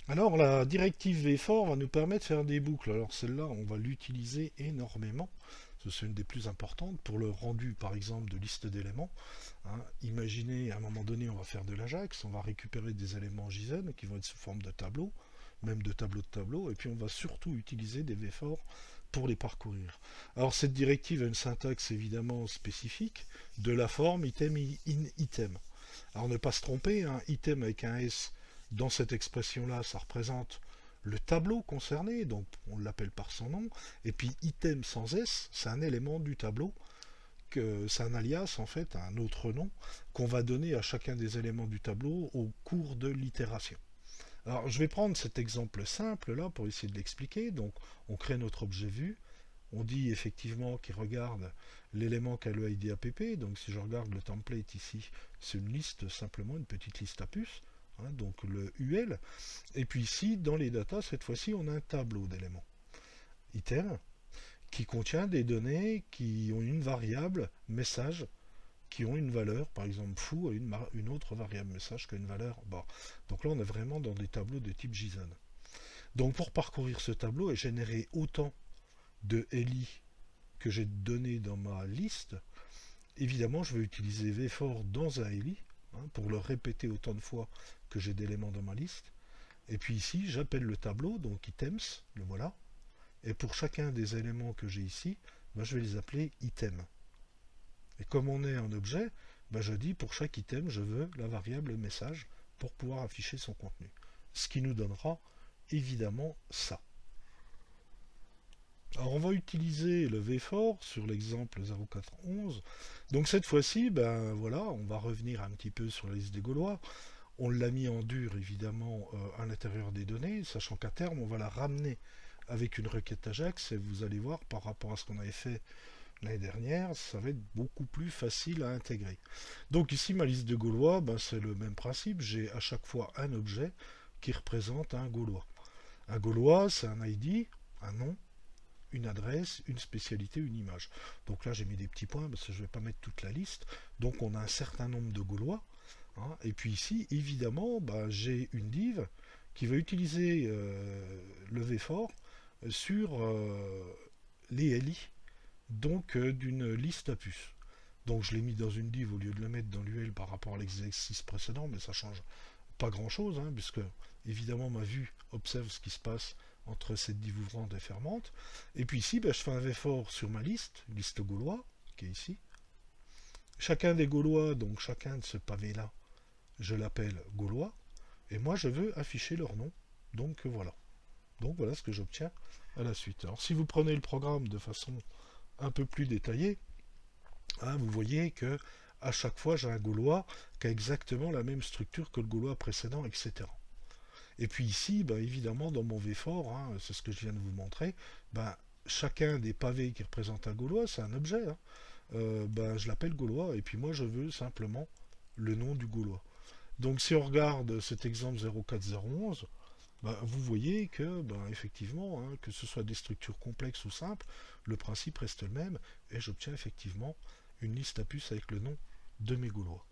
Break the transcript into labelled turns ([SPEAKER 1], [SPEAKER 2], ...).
[SPEAKER 1] Alors la directive VFOR va nous permettre de faire des boucles. Alors celle-là, on va l'utiliser énormément. C'est une des plus importantes pour le rendu, par exemple, de liste d'éléments. Hein. Imaginez, à un moment donné, on va faire de l'Ajax, on va récupérer des éléments JSON qui vont être sous forme de tableau, même de tableau, et puis on va surtout utiliser des VFOR pour les parcourir. Alors cette directive a une syntaxe évidemment spécifique de la forme item in item. Alors ne pas se tromper, un item avec un S dans cette expression-là, ça représente le tableau concerné, donc on l'appelle par son nom, et puis item sans S, c'est un élément du tableau, que c'est un alias en fait, un autre nom, qu'on va donner à chacun des éléments du tableau au cours de l'itération. Alors je vais prendre cet exemple simple là pour essayer de l'expliquer. Donc on crée notre objet vu, on dit effectivement qu'il regarde l'élément qu'a le ID app. Donc si je regarde le template ici, c'est une liste, simplement une petite liste à puces, hein, donc le UL. Et puis ici, dans les datas, cette fois-ci, on a un tableau d'éléments item qui contient des données qui ont une variable message qui ont une valeur, par exemple foo a une autre variable message qui a une valeur bar. Donc là, on est vraiment dans des tableaux de type JSON. Donc pour parcourir ce tableau et générer autant de LI que j'ai donné dans ma liste, évidemment, je vais utiliser vfor dans un LI, hein, pour le répéter autant de fois que j'ai d'éléments dans ma liste. Et puis ici, j'appelle le tableau, donc items, le voilà. Et pour chacun des éléments que j'ai ici, ben, je vais les appeler items. Et comme on est un objet, ben, je dis pour chaque item, je veux la variable message pour pouvoir afficher son contenu. Ce qui nous donnera évidemment ça. Alors on va utiliser le vfor sur l'exemple 0411. Donc cette fois-ci, ben voilà, on va revenir un petit peu sur la liste des Gaulois. On l'a mis en dur évidemment à l'intérieur des données, sachant qu'à terme on va la ramener avec une requête Ajax et vous allez voir par rapport à ce qu'on avait fait l'année dernière, ça va être beaucoup plus facile à intégrer. Donc ici ma liste de Gaulois, ben, c'est le même principe, j'ai à chaque fois un objet qui représente un Gaulois. Un Gaulois, c'est un ID, un nom, une adresse, une spécialité, une image. Donc là j'ai mis des petits points parce que je ne vais pas mettre toute la liste. Donc on a un certain nombre de Gaulois. Hein. Et puis ici, évidemment, bah, j'ai une div qui va utiliser le vfor sur les LI, donc d'une liste à puces. Donc je l'ai mis dans une div au lieu de le mettre dans l'UL par rapport à l'exercice précédent, mais ça change pas grand chose, hein, puisque évidemment ma vue observe ce qui se passe entre cette div ouvrante et fermante. Et puis ici, ben, je fais un vfor sur ma liste gaulois, qui est ici. Chacun des Gaulois, donc chacun de ce pavé-là, je l'appelle Gaulois, et moi je veux afficher leur nom. Donc voilà. Donc voilà ce que j'obtiens à la suite. Alors si vous prenez le programme de façon un peu plus détaillée, hein, vous voyez que à chaque fois j'ai un Gaulois qui a exactement la même structure que le Gaulois précédent, etc. Et puis ici, bah, évidemment, dans mon vfor, hein, c'est ce que je viens de vous montrer, bah, chacun des pavés qui représente un Gaulois, c'est un objet. Hein. Bah, je l'appelle Gaulois, et puis moi je veux simplement le nom du Gaulois. Donc si on regarde cet exemple 04011, bah, vous voyez que, bah, effectivement, hein, que ce soit des structures complexes ou simples, le principe reste le même, et j'obtiens effectivement une liste à puces avec le nom de mes Gaulois.